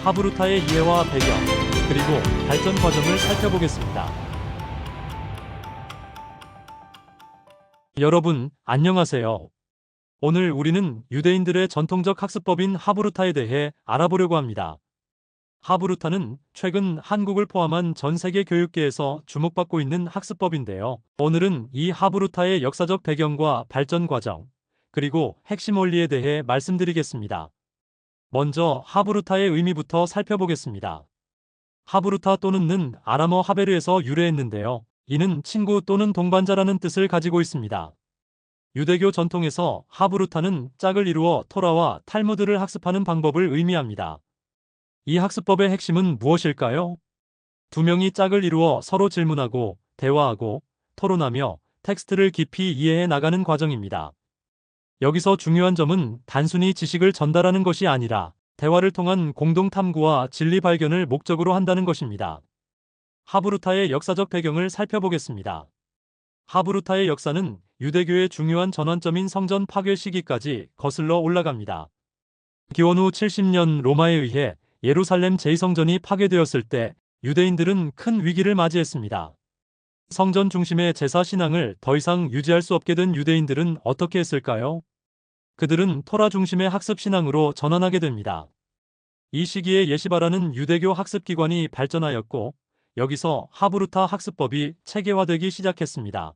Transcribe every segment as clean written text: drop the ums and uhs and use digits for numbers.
하브루타의 이해와 배경, 그리고 발전 과정을 살펴보겠습니다. 여러분, 안녕하세요. 오늘 우리는 유대인들의 전통적 학습법인 하브루타에 대해 알아보려고 합니다. 하브루타는 최근 한국을 포함한 전 세계 교육계에서 주목받고 있는 학습법인데요. 오늘은 이 하브루타의 역사적 배경과 발전 과정, 그리고 핵심 원리에 대해 말씀드리겠습니다. 먼저 하브루타의 의미부터 살펴보겠습니다. 하브루타 또는 는 아람어 하베르에서 유래했는데요. 이는 친구 또는 동반자라는 뜻을 가지고 있습니다. 유대교 전통에서 하브루타는 짝을 이루어 토라와 탈무드를 학습하는 방법을 의미합니다. 이 학습법의 핵심은 무엇일까요? 두 명이 짝을 이루어 서로 질문하고 대화하고 토론하며 텍스트를 깊이 이해해 나가는 과정입니다. 여기서 중요한 점은 단순히 지식을 전달하는 것이 아니라 대화를 통한 공동 탐구와 진리 발견을 목적으로 한다는 것입니다. 하브루타의 역사적 배경을 살펴보겠습니다. 하브루타의 역사는 유대교의 중요한 전환점인 성전 파괴 시기까지 거슬러 올라갑니다. 기원 후 70년 로마에 의해 예루살렘 제2성전이 파괴되었을 때 유대인들은 큰 위기를 맞이했습니다. 성전 중심의 제사 신앙을 더 이상 유지할 수 없게 된 유대인들은 어떻게 했을까요? 그들은 토라 중심의 학습 신앙으로 전환하게 됩니다. 이 시기에 예시바라는 유대교 학습기관이 발전하였고, 여기서 하브루타 학습법이 체계화되기 시작했습니다.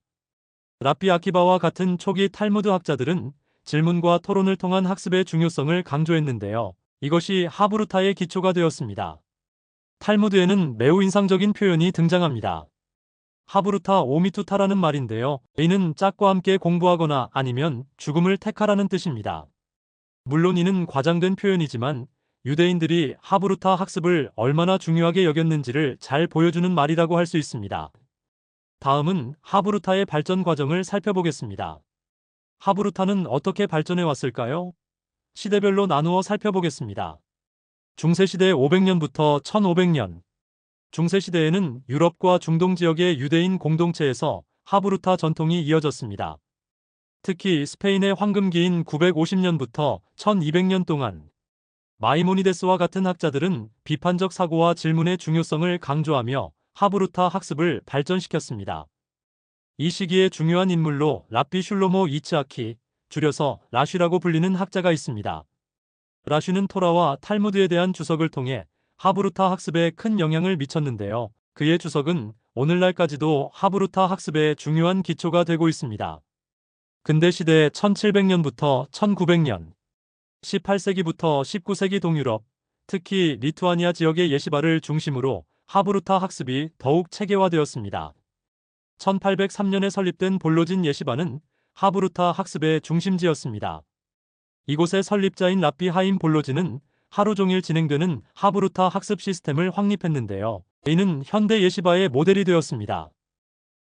랍비 아키바와 같은 초기 탈무드 학자들은 질문과 토론을 통한 학습의 중요성을 강조했는데요. 이것이 하브루타의 기초가 되었습니다. 탈무드에는 매우 인상적인 표현이 등장합니다. 하브루타 오미투타라는 말인데요. 이는 짝과 함께 공부하거나 아니면 죽음을 택하라는 뜻입니다. 물론 이는 과장된 표현이지만 유대인들이 하브루타 학습을 얼마나 중요하게 여겼는지를 잘 보여주는 말이라고 할 수 있습니다. 다음은 하브루타의 발전 과정을 살펴보겠습니다. 하브루타는 어떻게 발전해 왔을까요? 시대별로 나누어 살펴보겠습니다. 중세시대 500년부터 1500년. 중세시대에는 유럽과 중동 지역의 유대인 공동체에서 하브루타 전통이 이어졌습니다. 특히 스페인의 황금기인 950년부터 1200년 동안 마이모니데스와 같은 학자들은 비판적 사고와 질문의 중요성을 강조하며 하브루타 학습을 발전시켰습니다. 이 시기의 중요한 인물로 랍비 슐로모 이츠하키, 줄여서 라쉬라고 불리는 학자가 있습니다. 라쉬는 토라와 탈무드에 대한 주석을 통해 하브루타 학습에 큰 영향을 미쳤는데요. 그의 주석은 오늘날까지도 하브루타 학습의 중요한 기초가 되고 있습니다. 근대시대 1700년부터 1900년, 18세기부터 19세기 동유럽, 특히 리투아니아 지역의 예시바를 중심으로 하브루타 학습이 더욱 체계화되었습니다. 1803년에 설립된 볼로진 예시바는 하브루타 학습의 중심지였습니다. 이곳의 설립자인 랍비 하임 볼로진은 하루 종일 진행되는 하브루타 학습 시스템을 확립했는데요. 이는 현대 예시바의 모델이 되었습니다.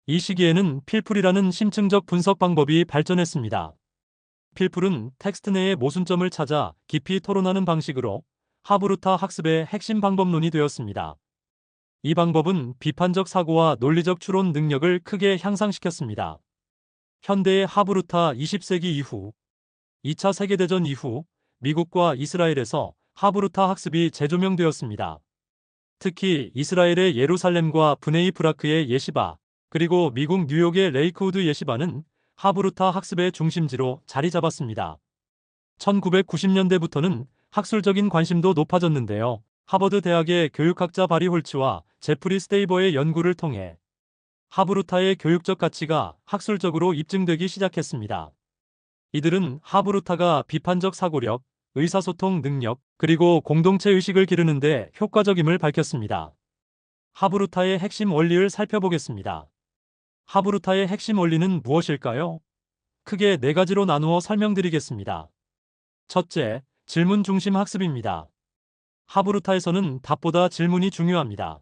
이 시기에는 필풀이라는 심층적 분석 방법이 발전했습니다. 필풀은 텍스트 내의 모순점을 찾아 깊이 토론하는 방식으로 하브루타 학습의 핵심 방법론이 되었습니다. 이 방법은 비판적 사고와 논리적 추론 능력을 크게 향상시켰습니다. 현대의 하브루타 20세기 이후, 2차 세계대전 이후 미국과 이스라엘에서 하브루타 학습이 재조명되었습니다. 특히 이스라엘의 예루살렘과 브네이 브라크의 예시바, 그리고 미국 뉴욕의 레이크우드 예시바는 하브루타 학습의 중심지로 자리 잡았습니다. 1990년대부터는 학술적인 관심도 높아졌는데요. 하버드 대학의 교육학자 바리 홀츠와 제프리 스테이버의 연구를 통해 하브루타의 교육적 가치가 학술적으로 입증되기 시작했습니다. 이들은 하브루타가 비판적 사고력, 의사소통 능력, 그리고 공동체 의식을 기르는 데 효과적임을 밝혔습니다. 하브루타의 핵심 원리를 살펴보겠습니다. 하브루타의 핵심 원리는 무엇일까요? 크게 네 가지로 나누어 설명드리겠습니다. 첫째, 질문 중심 학습입니다. 하브루타에서는 답보다 질문이 중요합니다.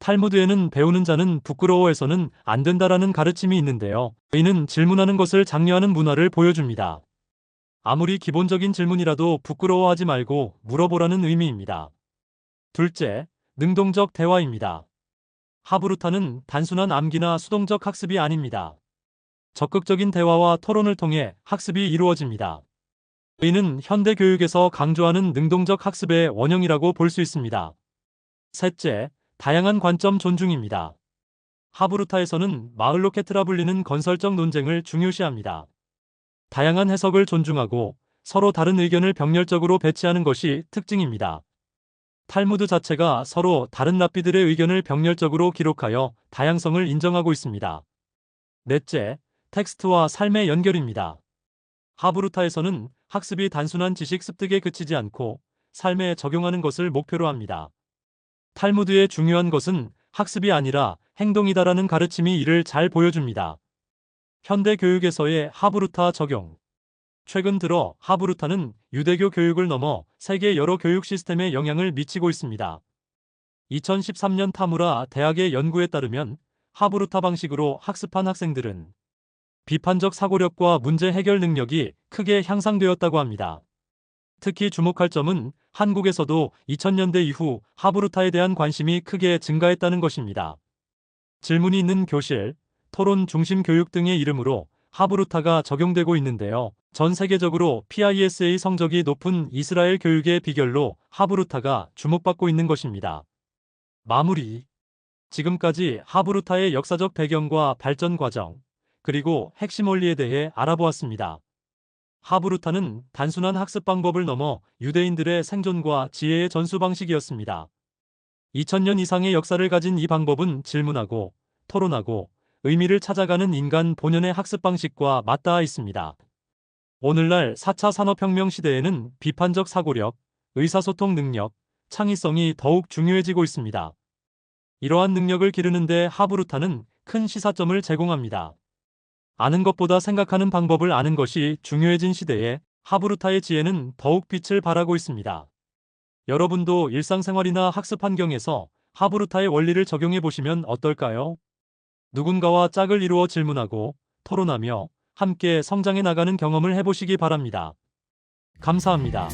탈무드에는 배우는 자는 부끄러워해서는 안 된다라는 가르침이 있는데요. 이는 질문하는 것을 장려하는 문화를 보여줍니다. 아무리 기본적인 질문이라도 부끄러워하지 말고 물어보라는 의미입니다. 둘째, 능동적 대화입니다. 하브루타는 단순한 암기나 수동적 학습이 아닙니다. 적극적인 대화와 토론을 통해 학습이 이루어집니다. 이는 현대 교육에서 강조하는 능동적 학습의 원형이라고 볼 수 있습니다. 셋째, 다양한 관점 존중입니다. 하브루타에서는 마을 로켓이라 불리는 건설적 논쟁을 중요시합니다. 다양한 해석을 존중하고 서로 다른 의견을 병렬적으로 배치하는 것이 특징입니다. 탈무드 자체가 서로 다른 랍비들의 의견을 병렬적으로 기록하여 다양성을 인정하고 있습니다. 넷째, 텍스트와 삶의 연결입니다. 하브루타에서는 학습이 단순한 지식 습득에 그치지 않고 삶에 적용하는 것을 목표로 합니다. 탈무드의 중요한 것은 학습이 아니라 행동이다라는 가르침이 이를 잘 보여줍니다. 현대 교육에서의 하브루타 적용. 최근 들어 하브루타는 유대교 교육을 넘어 세계 여러 교육 시스템에 영향을 미치고 있습니다. 2013년 타무라 대학의 연구에 따르면 하브루타 방식으로 학습한 학생들은 비판적 사고력과 문제 해결 능력이 크게 향상되었다고 합니다. 특히 주목할 점은 한국에서도 2000년대 이후 하브루타에 대한 관심이 크게 증가했다는 것입니다. 질문이 있는 교실, 토론 중심 교육 등의 이름으로 하브루타가 적용되고 있는데요. 전 세계적으로 PISA 성적이 높은 이스라엘 교육의 비결로 하브루타가 주목받고 있는 것입니다. 마무리. 지금까지 하브루타의 역사적 배경과 발전 과정, 그리고 핵심 원리에 대해 알아보았습니다. 하브루타는 단순한 학습 방법을 넘어 유대인들의 생존과 지혜의 전수 방식이었습니다. 2000년 이상의 역사를 가진 이 방법은 질문하고, 토론하고, 의미를 찾아가는 인간 본연의 학습 방식과 맞닿아 있습니다. 오늘날 4차 산업혁명 시대에는 비판적 사고력, 의사소통 능력, 창의성이 더욱 중요해지고 있습니다. 이러한 능력을 기르는데 하브루타는 큰 시사점을 제공합니다. 아는 것보다 생각하는 방법을 아는 것이 중요해진 시대에 하브루타의 지혜는 더욱 빛을 발하고 있습니다. 여러분도 일상생활이나 학습 환경에서 하브루타의 원리를 적용해 보시면 어떨까요? 누군가와 짝을 이루어 질문하고 토론하며 함께 성장해 나가는 경험을 해보시기 바랍니다. 감사합니다.